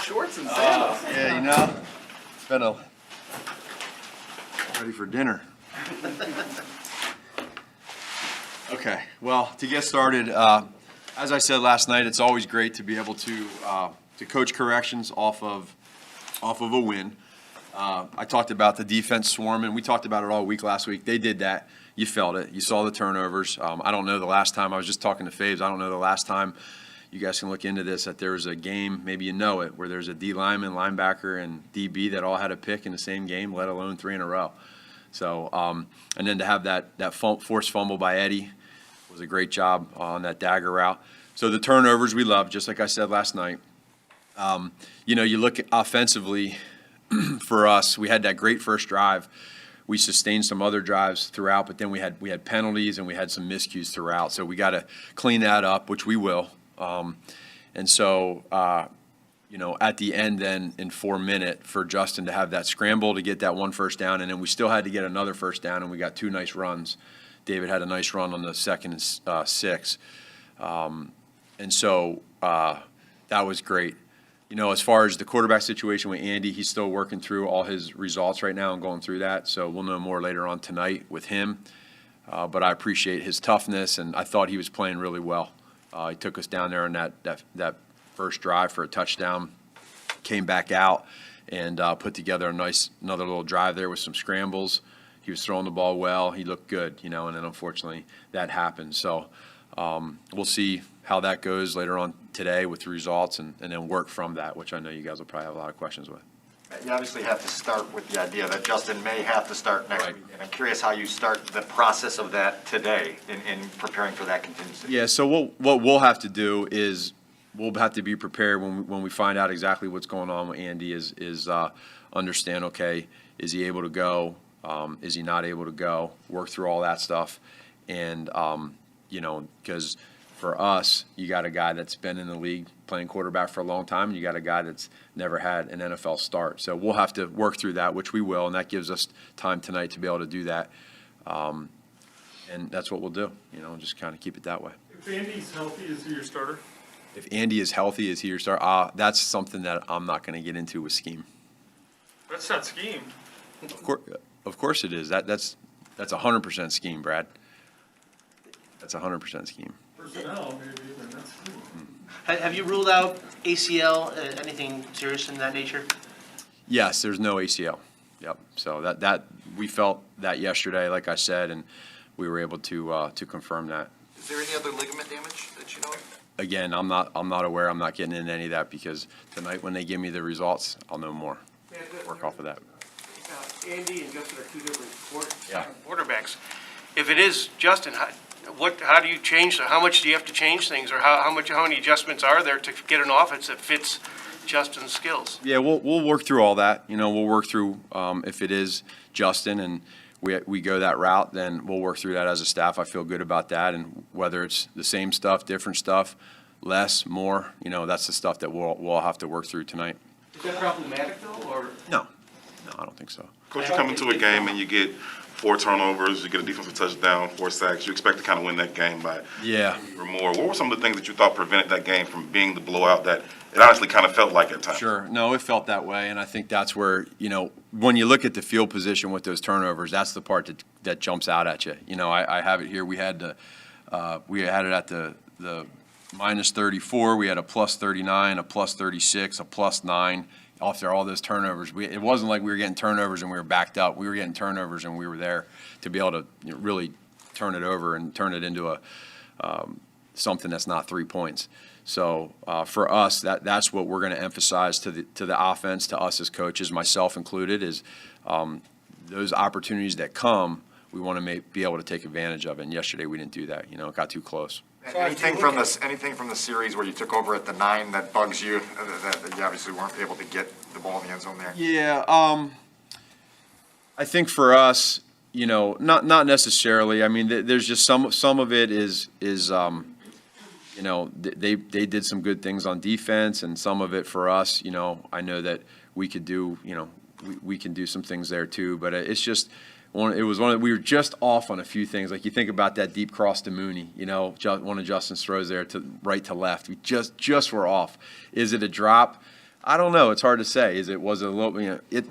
shorts and sandals. Yeah, it's been ready for dinner. Okay, well, to get started, as I said last night, it's always great to be able to coach corrections off of a win. I talked about the defense swarming. We talked about it all week last week. They did that. You felt it. You saw the turnovers. I don't know the last time. I was just talking to Faves. I don't know the last time. You guys can look into this, that there was a game, maybe you know it, where there's a D lineman, linebacker, and DB that all had a pick in the same game, let alone 3 in a row. So, and then to have that forced fumble by Eddie was a great job on that dagger route. So the turnovers we love, just like I said last night. You look at offensively for us, we had that great first drive. We sustained some other drives throughout, but then we had penalties and we had some miscues throughout. So we got to clean that up, which we will. And so, at the end then in 4 minutes for Justin to have that scramble to get that one first down, and then we still had to get another first down, and we got 2 nice runs. David had a nice run on the 2nd and 6. And so that was great. As far as the quarterback situation with Andy, he's still working through all his results right now and going through that. So we'll know more later on tonight with him. But I appreciate his toughness, and I thought he was playing really well. He took us down there on that first drive for a touchdown, came back out and put together another little drive there with some scrambles. He was throwing the ball well. He looked good, and then unfortunately that happened. So we'll see how that goes later on today with the results and then work from that, which I know you guys will probably have a lot of questions with. You obviously have to start with the idea that Justin may have to start next Right. week. And I'm curious how you start the process of that today in preparing for that contingency. Yeah, so what we'll have to do is we'll have to be prepared when we find out exactly what's going on with Andy is understand, okay, is he able to go? Is he not able to go? Work through all that stuff. And, because for us, you got a guy that's been in the league playing quarterback for a long time, and you got a guy that's never had an NFL start. So we'll have to work through that, which we will, and that gives us time tonight to be able to do that. And that's what we'll do, just kind of keep it that way. If Andy's healthy, is he your starter? If Andy is healthy, is he your star? That's something that I'm not going to get into with scheme. That's not scheme. Of course it is. That's 100% scheme, Brad. That's 100% scheme. Personnel, maybe, then that's scheme. Have you ruled out ACL, anything serious in that nature? Yes, there's no ACL. Yep. So that we felt that yesterday, like I said, and we were able to confirm that. Is there any other ligament damage that you know of? Again, I'm not aware. I'm not getting into any of that because tonight when they give me the results, I'll know more. Work off of that. Andy and Justin are 2 different Yeah. quarterbacks. If it is Justin, how do you change, how much do you have to change things, or how many adjustments are there to get an offense that fits Justin's skills? Yeah, we'll work through all that. We'll work through if it is Justin and we go that route, then we'll work through that as a staff. I feel good about that, and whether it's the same stuff, different stuff, less, more, that's the stuff that we'll have to work through tonight. Is that problematic though, or? No, I don't think so. Coach, you come into a game and you get 4 turnovers, you get a defensive touchdown, 4 sacks. You expect to kind of win that game by Yeah. or more. What were some of the things that you thought prevented that game from being the blowout that it honestly kind of felt like at times? Sure. No, it felt that way, and I think that's where, when you look at the field position with those turnovers, that's the part that jumps out at you. I have it here. We had it at the minus 34. We had a plus 39, a plus 36, a plus 9 after all those turnovers. It wasn't like we were getting turnovers and we were backed up. We were getting turnovers and we were there to be able to really turn it over and turn it into something that's not 3 points. So for us, that's what we're going to emphasize to the offense, to us as coaches, myself included, is those opportunities that come, we want to be able to take advantage of it. And yesterday we didn't do that. It got too close. Anything from the series where you took over at the 9 that bugs you, that you obviously weren't able to get the ball in the end zone there? Yeah, I think for us, not necessarily. I mean, there's just some of it is they did some good things on defense, and some of it for us, I know that we could do, we can do some things there too. But it's just we were just off on a few things. Like you think about that deep cross to Mooney, one of Justin's throws there to right to left. We just were off. Is it a drop? I don't know. It's hard to say. It was a little, it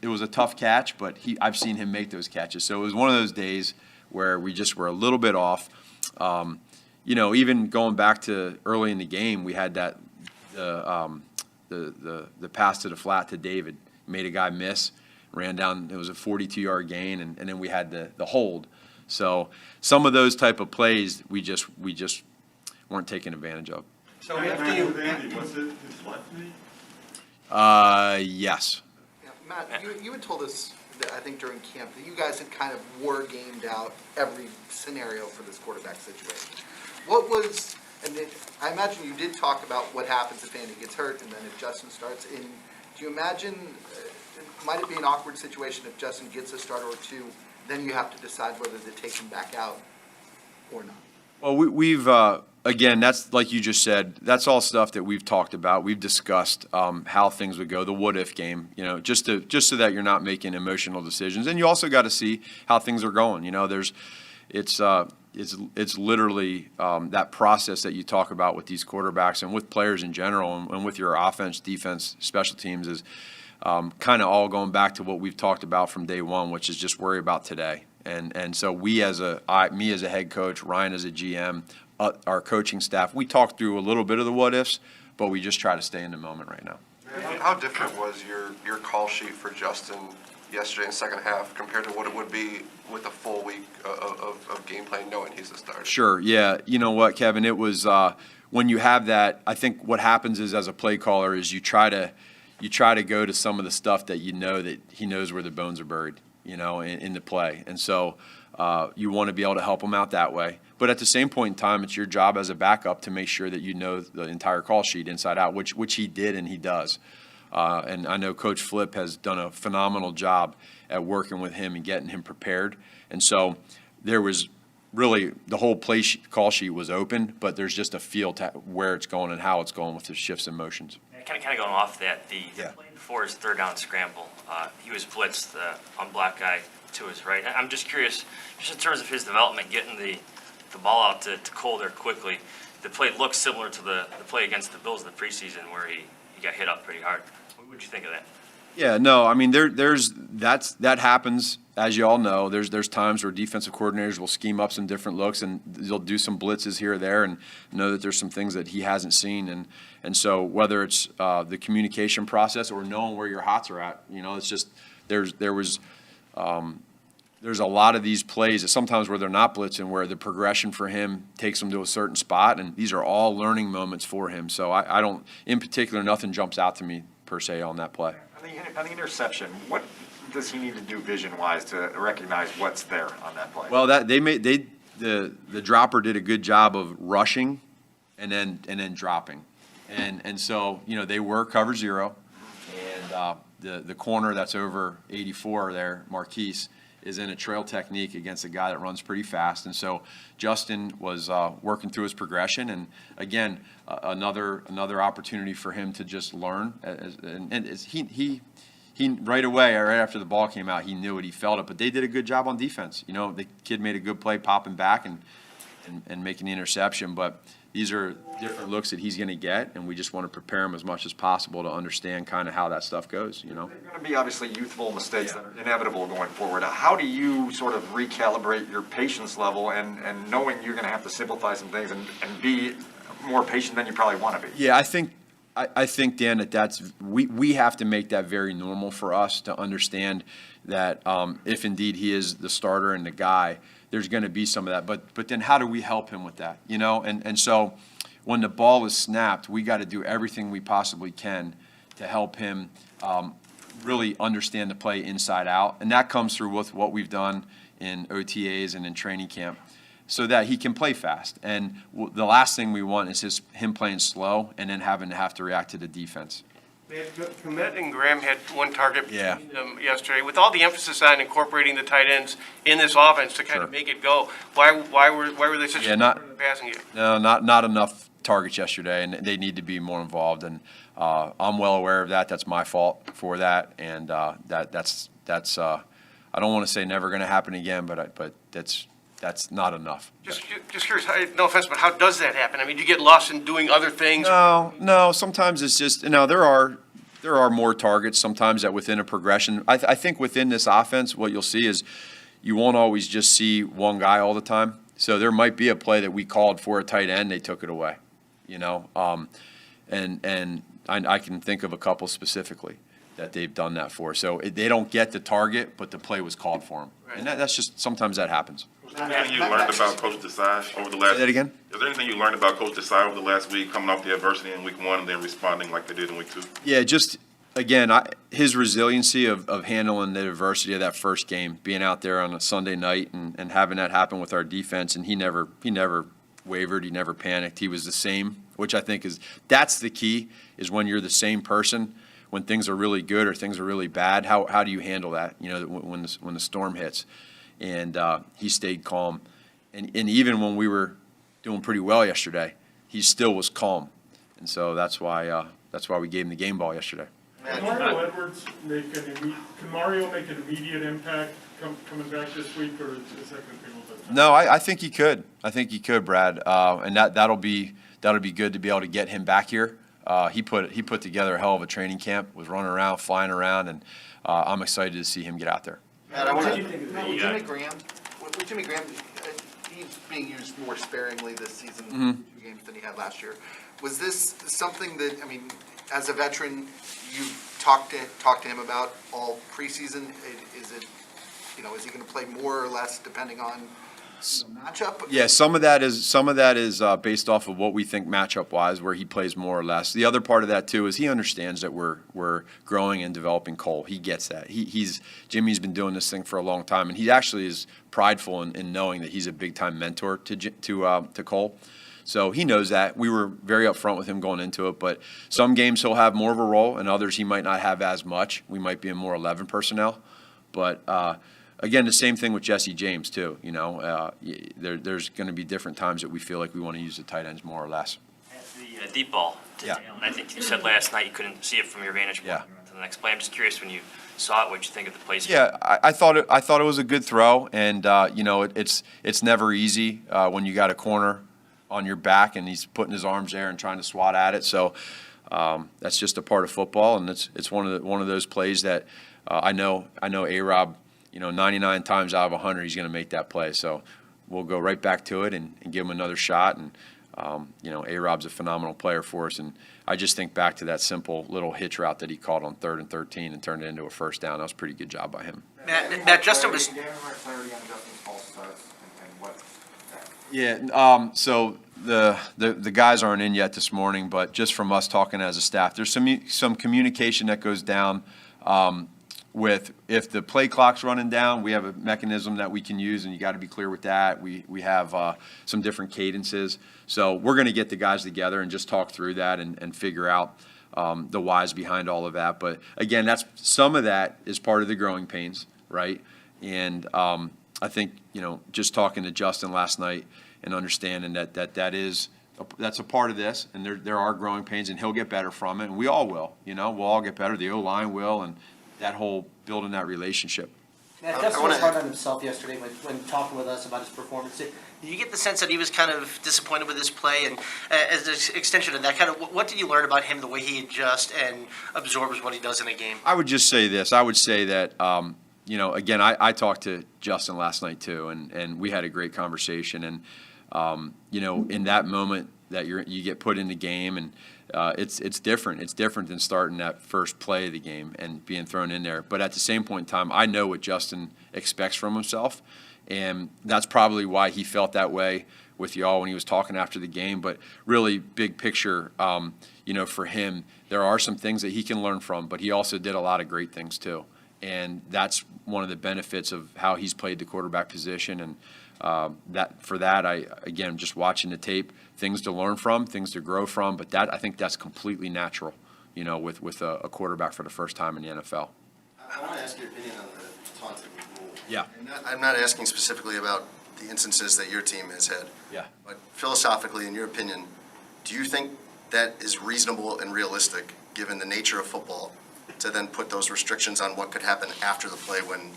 was a tough catch, but I've seen him make those catches. So it was one of those days where we just were a little bit off. Even going back to early in the game, we had the pass to the flat to David, made a guy miss, ran down. It was a 42-yard gain, and then we had the hold. So some of those type of plays we just weren't taking advantage of. So after you, Andy, was it his left knee? Yes. Yeah, Matt, you had told us, that I think during camp, that you guys had kind of war-gamed out every scenario for this quarterback situation. What was, I imagine you did talk about what happens if Andy gets hurt and then if Justin starts. Do you imagine, might it be an awkward situation if Justin gets a starter or two, then you have to decide whether to take him back out or not? Well, we've again, that's like you just said. That's all stuff that we've talked about. We've discussed how things would go, the what-if game. Just so that you're not making emotional decisions, and you also got to see how things are going. It's literally that process that you talk about with these quarterbacks and with players in general, and with your offense, defense, special teams is kind of all going back to what we've talked about from day one, which is just worry about today. And so me as a head coach, Ryan as a GM, our coaching staff, we talked through a little bit of the what ifs, but we just try to stay in the moment right now. How different was your call sheet for Justin yesterday in the second half compared to what it would be with a full week of game plan, knowing he's the starter? Sure, yeah. You know what, Kevin? It was when you have that. I think what happens is, as a play caller, is you try to go to some of the stuff that that he knows where the bones are buried. In the play. And so you want to be able to help him out that way. But at the same point in time, it's your job as a backup to make sure that you know the entire call sheet inside out, which he did and he does. And I know Coach Flip has done a phenomenal job at working with him and getting him prepared. And so there was really the whole call sheet was open, but there's just a feel to where it's going and how it's going with the shifts and motions. Kind of going off that, the Yeah. play before his third down scramble, he was blitzed on black guy to his right. I'm just curious, just in terms of his development, getting the ball out to Cole there quickly. The play looks similar to the play against the Bills in the preseason where he got hit up pretty hard. What would you think of that? Yeah, no, I mean that happens, as you all know. There's times where defensive coordinators will scheme up some different looks and they'll do some blitzes here or there and know that there's some things that he hasn't seen, and so whether it's the communication process or knowing where your hots are at, it's just there's a lot of these plays that sometimes where they're not blitzing, where the progression for him takes him to a certain spot, and these are all learning moments for him. So I don't, in particular, nothing jumps out to me per se on that play. On the interception, what does he need to do vision-wise to recognize what's there on that play? Well, the dropper did a good job of rushing and then dropping, and so they were cover zero, and the corner that's over 84 there, Marquise, is in a trail technique against a guy that runs pretty fast, and so Justin was working through his progression, and again another opportunity for him to just learn. He right away, right after the ball came out, he knew it, he felt it, but they did a good job on defense. The kid made a good play popping back and making the interception, but these are different looks that he's going to get, and we just want to prepare him as much as possible to understand kind of how that stuff goes. There are going to be obviously youthful mistakes that are inevitable going forward. How do you sort of recalibrate your patience level and knowing you're going to have to simplify some things and be more patient than you probably want to be? Yeah, I think, Dan, we have to make that very normal for us to understand that if indeed he is the starter and the guy, there's going to be some of that. But then how do we help him with that? And so when the ball is snapped, we got to do everything we possibly can to help him really understand the play inside out. And that comes through with what we've done in OTAs and in training camp, so that he can play fast. And the last thing we want is him playing slow and then having to react to the defense. Komet and Graham had one target Yeah. between them yesterday. With all the emphasis on incorporating the tight ends in this offense to kind of Sure. make it go, why were they such a passing game? No, not enough targets yesterday, and they need to be more involved. And I'm well aware of that. That's my fault for that, and that's I don't want to say never going to happen again, but that's not enough. Just curious, no offense, but how does that happen? I mean, do you get lost in doing other things? No. Sometimes it's just there are there are more targets sometimes that within a progression. I think within this offense, what you'll see is you won't always just see one guy all the time. So there might be a play that we called for a tight end, they took it away, you know. And I can think of a couple specifically that they've done that for. So they don't get the target, but the play was called for them. And that's just, sometimes that happens. Was there anything you learned about Coach Desai over the last? Say that again? Is there anything you learned about Coach Desai over the last week, coming off the adversity in week 1 and then responding like they did in week 2? Yeah, just, again, his resiliency of handling the adversity of that first game, being out there on a Sunday night and having that happen with our defense, and he never wavered, he never panicked, he was the same, which I think that's the key, is when you're the same person, when things are really good or things are really bad, how do you handle that, you know, when the storm hits? And he stayed calm. And even when we were doing pretty well yesterday, he still was calm. And so that's why we gave him the game ball yesterday. Can Mario Edwards can Mario make an immediate impact coming back this week, or is that going to be a little bit? No, I think he could. I think he could, Brad. And that'll be good to be able to get him back here. He put together a hell of a training camp, was running around, flying around, and I'm excited to see him get out there. Matt, I want to, with Jimmy Graham, he's being used more sparingly this season, 2 games than he had last year. Was this something that, I mean, as a veteran, you've talked to him about all preseason? Is it, you know, is he going to play more or less depending on matchup? Yeah, some of that is based off of what we think matchup-wise, where he plays more or less. The other part of that too is he understands that we're growing and developing Cole. He gets that. Jimmy's been doing this thing for a long time, and he actually is prideful in knowing that he's a big-time mentor to Cole. So he knows that. We were very upfront with him going into it, but some games he'll have more of a role, and others he might not have as much. We might be in more 11 personnel, but. Again, the same thing with Jesse James too. You know, there's going to be different times that we feel like we want to use the tight ends more or less. The deep ball to Yeah. Dale, and I think you said last night you couldn't see it from your vantage point Yeah. to the next play. I'm just curious, when you saw it, what you think of the place? Yeah, I thought it was a good throw, and you know, it's never easy when you got a corner on your back and he's putting his arms there and trying to swat at it. So that's just a part of football, and it's one of those plays that I know A-Rob. You know, 99 times out of 100, he's going to make that play. So we'll go right back to it and give him another shot. And, you know, A-Rob's a phenomenal player for us. And I just think back to that simple little hitch route that he caught on 3rd and 13 and turned it into a first down. That was a pretty good job by him. Matt, Justin was. Yeah, so the guys aren't in yet this morning, but just from us talking as a staff, there's some communication that goes down with if the play clock's running down, we have a mechanism that we can use, and you got to be clear with that. We have some different cadences. So we're going to get the guys together and just talk through that and figure out the whys behind all of that. But again, some of that is part of the growing pains, right? And I think, you know, just talking to Justin last night and understanding that's a part of this, and there are growing pains, and he'll get better from it, and we all will. You know, we'll all get better. The O-line will, and that whole building that relationship. Matt, Justin was hard on himself yesterday when talking with us about his performance. Did you get the sense that he was kind of disappointed with his play? And as an extension of that, kind of what did you learn about him, the way he adjusts and absorbs what he does in a game? I would just say this. I would say that, you know, again, I talked to Justin last night too, and we had a great conversation. And, you know, in that moment that you get put in the game, and it's different. It's different than starting that first play of the game and being thrown in there. But at the same point in time, I know what Justin expects from himself, and that's probably why he felt that way with y'all when he was talking after the game. But really, big picture, you know, for him, there are some things that he can learn from, but he also did a lot of great things too. And that's one of the benefits of how he's played the quarterback position. And again, just watching the tape, things to learn from, things to grow from. But I think that's completely natural, you know, with a quarterback for the first time in the NFL. I want to ask your opinion on the taunting rule. Yeah. I'm not asking specifically about the instances that your team has had. Yeah. But philosophically, in your opinion, do you think that is reasonable and realistic, given the nature of football, to then put those restrictions on what could happen after the play when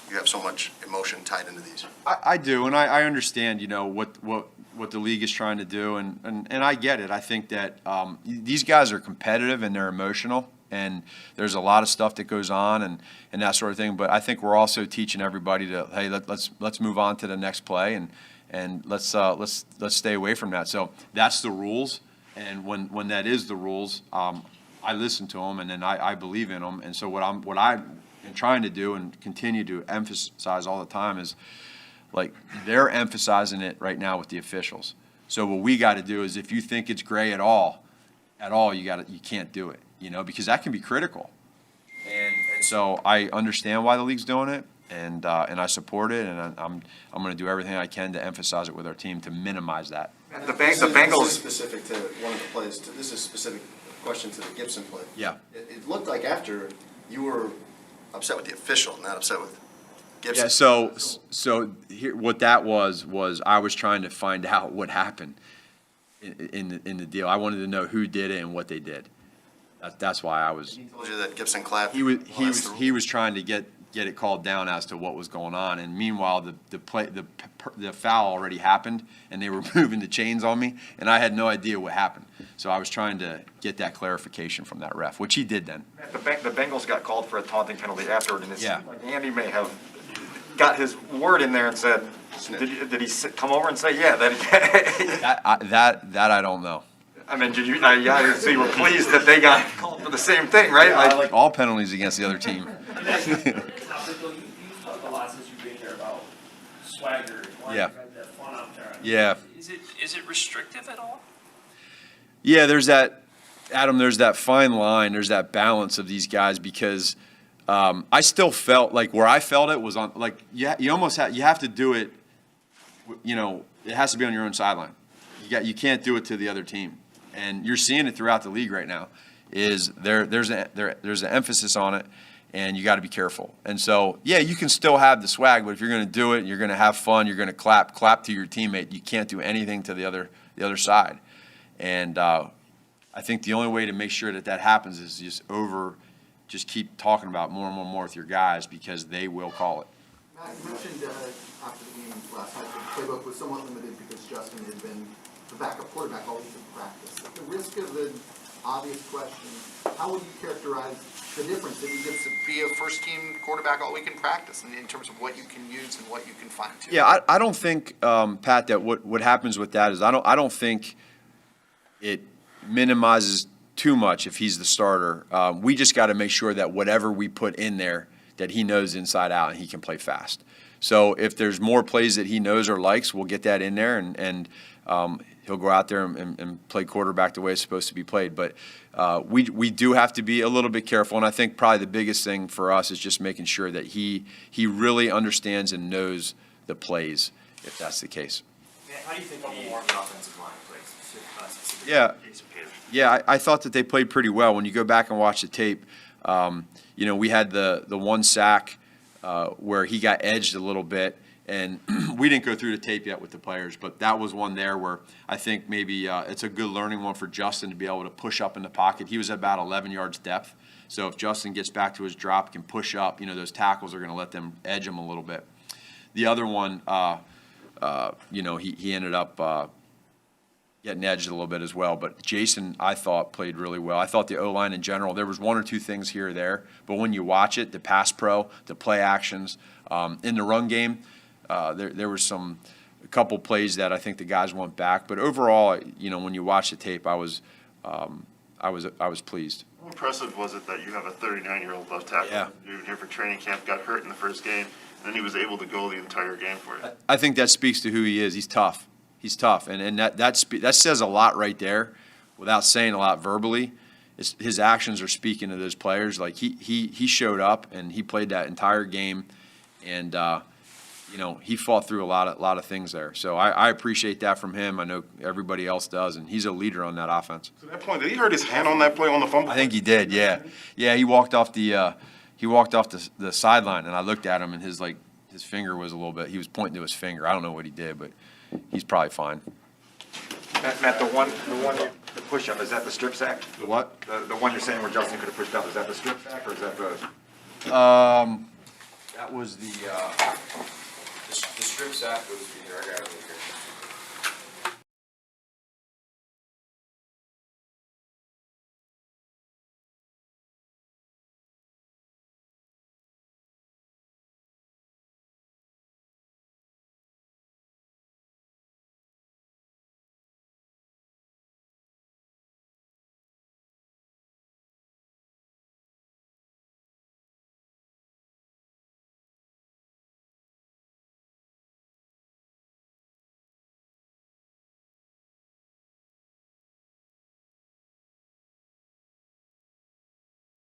you have so much emotion tied into these? I do, and I understand, you know, what the league is trying to do, and I get it. I think that these guys are competitive and they're emotional, and there's a lot of stuff that goes on and that sort of thing. But I think we're also teaching everybody to, hey, let's move on to the next play and let's stay away from that. So that's the rules, and when that is the rules, I listen to them, and then I believe in them. And so what I'm trying to do and continue to emphasize all the time is, like, they're emphasizing it right now with the officials. So what we got to do is, if you think it's gray at all, you can't do it, because that can be critical. And so I understand why the league's doing it, and I support it, and I'm going to do everything I can to emphasize it with our team to minimize that. The This is Bengals, specific to one of the plays. This is a specific question to the Gibson play. Yeah. It looked like after you were upset with the official, not upset with Gibson. Yeah, so here, what that was I was trying to find out what happened in the deal. I wanted to know who did it and what they did. That's why I was. He told you that Gibson clapped. He was trying to get it called down as to what was going on, and meanwhile the foul already happened, and they were moving the chains on me, and I had no idea what happened. So I was trying to get that clarification from that ref, which he did then. the Bengals got called for a taunting penalty afterward, and it Yeah. seemed like Andy may have got his word in there and said, did he come over and say, yeah, That I don't know. I mean, did you, so you were pleased that they got called for the same thing, right? I like all penalties against the other team. You talked a lot since you've been here about swagger. Yeah. That fun out there. Yeah. Is it restrictive at all? Yeah, there's that, Adam, there's that fine line, there's that balance of these guys, because I still felt like where I felt it was on, like, you almost you have to do it, it has to be on your own sideline. You can't do it to the other team. And you're seeing it throughout the league right now, is there's an emphasis on it, and you got to be careful. And so, yeah, you can still have the swag, but if you're going to do it, you're going to have fun, you're going to clap to your teammate. You can't do anything to the other side. And I think the only way to make sure that happens is just keep talking about more and more with your guys, because they will call it. Matt, you mentioned after the game last night, the playbook was somewhat limited because Justin had been the backup quarterback all week in practice. At the risk of an obvious question, how would you characterize the difference that he gets to be a first-team quarterback all week in practice, in terms of what you can use and what you can fine-tune? Yeah, I don't think, Pat, that what happens with that is I don't think it minimizes too much if he's the starter. We just got to make sure that whatever we put in there, that he knows inside out and he can play fast. So if there's more plays that he knows or likes, we'll get that in there, and he'll go out there and play quarterback the way it's supposed to be played. But we do have to be a little bit careful, and I think probably the biggest thing for us is just making sure that he really understands and knows the plays, if that's the case. How do you think the offensive line plays? Yeah, I thought that they played pretty well. When you go back and watch the tape, we had the one sack where he got edged a little bit, and we didn't go through the tape yet with the players, but that was one there where I think maybe it's a good learning one for Justin to be able to push up in the pocket. He was at about 11 yards depth, so if Justin gets back to his drop, can push up, those tackles are going to let them edge him a little bit. The other one, he ended up getting edged a little bit as well. But Jason, I thought, played really well. I thought the O-line in general, there was one or two things here or there, but when you watch it, the pass pro, the play actions, in the run game, there were a couple plays that I think the guys went back. But overall, when you watch the tape, I was pleased. How impressive was it that you have a 39-year-old left tackle? Yeah. You've been here for training camp, got hurt in the first game, and then he was able to go the entire game for you. I think that speaks to who he is. He's tough. He's tough, and that says a lot right there, without saying a lot verbally. His actions are speaking to those players. Like he showed up and he played that entire game, and he fought through a lot of things there. So I appreciate that from him. I know everybody else does, and he's a leader on that offense. To that point, did he hurt his hand on that play on the fumble? I think he did. Yeah. He walked off the sideline, and I looked at him, and his finger was a little bit. He was pointing to his finger. I don't know what he did, but he's probably fine. Matt, the push-up, is that the strip sack? The what? The one you're saying where Justin could have pushed up, is that the strip sack, or is that the? That was the strip sack was here. I got it over here.